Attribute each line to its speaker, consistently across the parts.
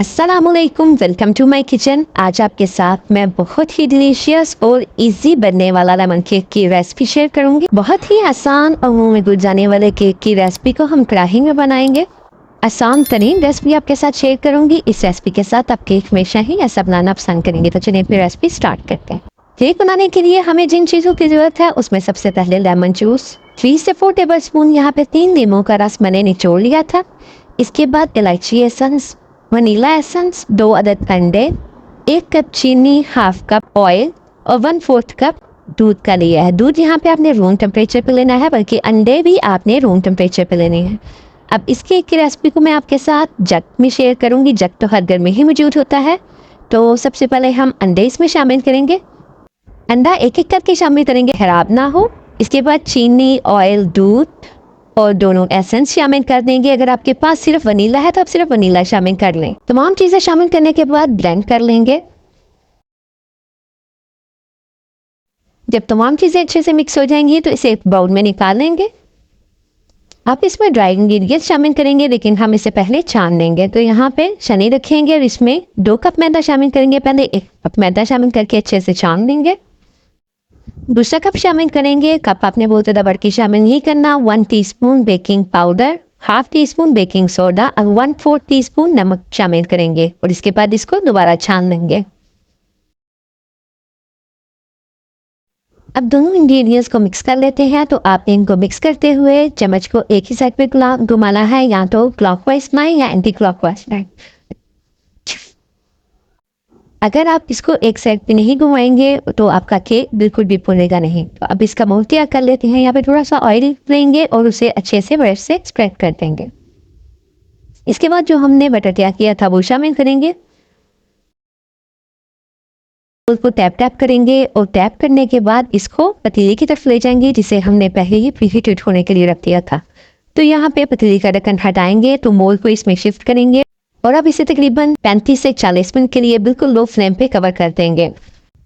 Speaker 1: अस्सलामुअलैकुम, welcome to my kitchen. आज आपके साथ मैं बहुत ही डिलीशियस और इजी बनने वाला लेमन केक की रेसिपी शेयर करूंगी। बहुत ही आसान और मुंह में घुल जाने वाले केक की रेसिपी को हम कढ़ाई में बनाएंगे। आसान तरीन रेसिपी आपके साथ शेयर करूंगी। इस रेसिपी के साथ आप केक हमेशा ही ऐसा बनाना पसंद करेंगे। तो चलिए फिर रेसिपी स्टार्ट करते हैं। केक बनाने के लिए हमें जिन चीज़ों की ज़रूरत है उसमें सबसे पहले लेमन जूस 3 से 4 टेबल स्पून, यहाँ पे 3 नींबू का रस मैंने निचोड़ लिया था। इसके बाद इलायची एसेंस, वनीला एसेंस, 2 अदद अंडे, 1 कप चीनी, हाफ कप ऑयल और 1/4 कप दूध का लिया है। दूध यहाँ पे आपने रूम टेम्परेचर पे लेना है, बल्कि अंडे भी आपने रूम टेम्परेचर पे लेने हैं। अब इस केक की रेसिपी को मैं आपके साथ जग में शेयर करूँगी। जग तो हर घर में ही मौजूद होता है। तो सबसे पहले हम अंडे इसमें शामिल करेंगे। अंडा एक एक करके शामिल करेंगे, खराब ना हो। इसके बाद चीनी, ऑयल, दूध और दोनों एसेंस शामिल कर देंगे। अगर आपके पास सिर्फ वनीला है तो आप सिर्फ वनीला शामिल कर लें। तमाम चीज़ें शामिल करने के बाद ब्लेंड कर लेंगे। जब तमाम चीज़ें अच्छे से मिक्स हो जाएंगी तो इसे एक बाउल में निकाल लेंगे। आप इसमें ड्राई इंग्रेडिएंट्स शामिल करेंगे, लेकिन हम इसे पहले छान लेंगे। तो यहाँ पे शनी रखेंगे और इसमें 2 कप मैदा शामिल करेंगे। पहले 1 कप मैदा शामिल करके अच्छे से छान लेंगे। दूसरा कप शामिल करेंगे। कप आपने बहुत ज़्यादा बढ़ के शामिल नहीं करना। 1 teaspoon baking powder, half tea spoon baking soda और 1/4 टीस्पून नमक शामिल करेंगे और इसके बाद इसको दोबारा छान लेंगे। अब दोनों इंग्रेडिएंट्स को मिक्स कर लेते हैं। तो आपने इनको मिक्स करते हुए चम्मच को एक ही साइड पे घुमाना है, या तो क्लॉकवाइज घुमाएं या एंटी क्लॉकवाइज घुमाएं। अगर आप इसको एक साइड पे नहीं घुमाएंगे तो आपका केक बिल्कुल भी फूलेगा नहीं। तो अब इसका मोल्ड तैयार कर लेते हैं। यहाँ पे थोड़ा सा ऑयल लेंगे और उसे अच्छे से ब्रश से स्प्रेड कर देंगे। इसके बाद जो हमने बटर तैयार किया था वो शामिल करेंगे। उसको टैप टैप करेंगे और टैप करने के बाद इसको पतीले की तरफ ले जाएंगे, जिसे हमने पहले ही प्रीहीटेड होने के लिए रख दिया था। तो यहाँ पे पतीले का ढक्कन हटाएंगे तो मोल्ड को इसमें शिफ्ट करेंगे और अब इसे तकरीबन 35 से 40 मिनट के लिए बिल्कुल लो फ्लेम पे कवर कर देंगे।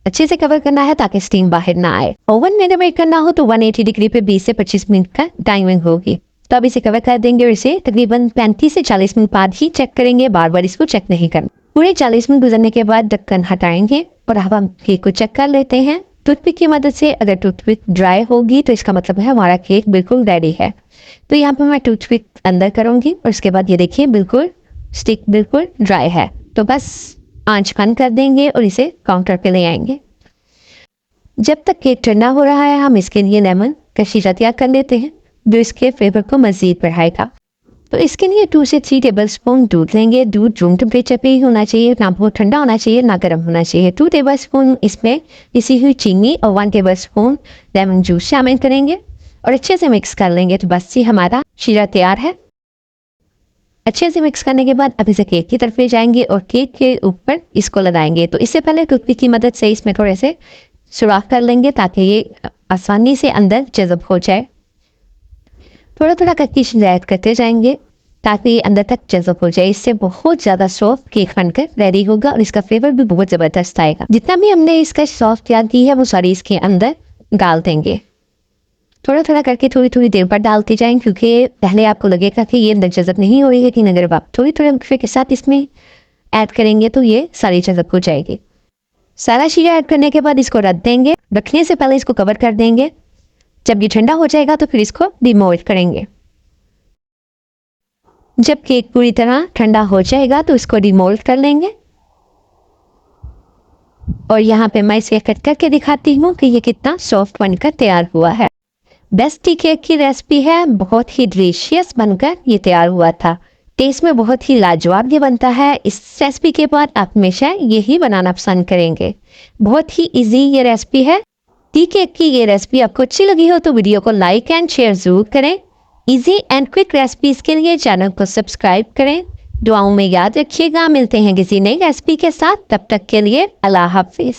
Speaker 1: अच्छे से कवर करना है ताकि स्टीम बाहर ना आए। ओवन में बेक करना हो तो 180 डिग्री पे 20 से 25 मिनट का टाइमिंग होगी। तो अब इसे कवर कर देंगे और इसे तकरीबन 35 से 40 मिनट बाद ही चेक करेंगे। बार बार इसको चेक नहीं करना। पूरे 40 मिनट गुजरने के बाद ढक्कन हटाएंगे और अब हम केक को चेक कर लेते हैं टूथपिक की मदद से। अगर टूथपिक ड्राई होगी तो इसका मतलब है हमारा केक बिल्कुल रेडी है। तो यहाँ पर मैं टूथपिक अंदर करूँगी और इसके बाद ये देखिए बिल्कुल स्टिक बिल्कुल ड्राई है। तो बस आंच बंद कर देंगे और इसे काउंटर पे ले आएंगे। जब तक केक ठंडा हो रहा है हम इसके लिए लेमन का शीरा तैयार कर लेते हैं, जो इसके फ्लेवर को मज़ीद बढ़ाएगा। तो इसके लिए 2 से 3 टेबल स्पून दूध लेंगे। दूध रूम टेम्परेचर पे ही होना चाहिए, ना बहुत ठंडा होना चाहिए ना गर्म होना चाहिए। 2 टेबल स्पून इसमें पिसी हुई चीनी और 1 टेबल स्पून लेमन जूस शामिल करेंगे और अच्छे से मिक्स कर लेंगे। तो बस ये हमारा शीरा तैयार है। अच्छे से मिक्स करने के बाद अब इसे केक की तरफ ले जाएंगे और केक के ऊपर इसको लगाएंगे। तो इससे पहले टूथपिक की मदद से इसमें थोड़े से सुराख कर लेंगे ताकि ये आसानी से अंदर जज़ब हो जाए। थोड़ा थोड़ा करके ऐड करते जाएंगे ताकि ये अंदर तक जज़ब हो जाए। इससे बहुत ज़्यादा सॉफ्ट केक बनकर रेडी होगा और इसका फ्लेवर भी बहुत ज़बरदस्त आएगा। जितना भी हमने इसका सॉफ्ट तैयार की है वो सारी इसके अंदर डाल देंगे। थोड़ा थोड़ा करके थोड़ी थोड़ी देर पर डालते जाएं, क्योंकि पहले आपको लगेगा कि ये अंदर जज़ब नहीं हो रही है, लेकिन अगर आप थोड़ी थोड़ी वक्फे के साथ इसमें ऐड करेंगे तो ये सारी जज़ब हो जाएगी। सारा शीरा ऐड करने के बाद इसको रख देंगे। रखने से पहले इसको कवर कर देंगे। जब ये ठंडा हो जाएगा तो फिर इसको डिमोल्ड करेंगे। जब केक पूरी तरह ठंडा हो जाएगा तो इसको डिमोल्ड कर लेंगे। और यहाँ पे मैं इसे कट करके दिखाती हूँ कि ये कितना सॉफ्ट बनकर तैयार हुआ है। बेस्ट केक की रेसिपी है, बहुत ही डिलीशियस बनकर ये तैयार हुआ था। टेस्ट में बहुत ही लाजवाब ये बनता है। इस रेसिपी के बाद आप हमेशा यही बनाना पसंद करेंगे। बहुत ही इजी ये रेसिपी है। टी केक की ये रेसिपी आपको अच्छी लगी हो तो वीडियो को लाइक एंड शेयर जरूर करें। इजी एंड क्विक रेसिपीज के लिए चैनल को सब्सक्राइब करें। दुआओं में याद रखिएगा। मिलते हैं किसी नई रेसिपी के साथ, तब तक के लिए अल्लाह हाफिज।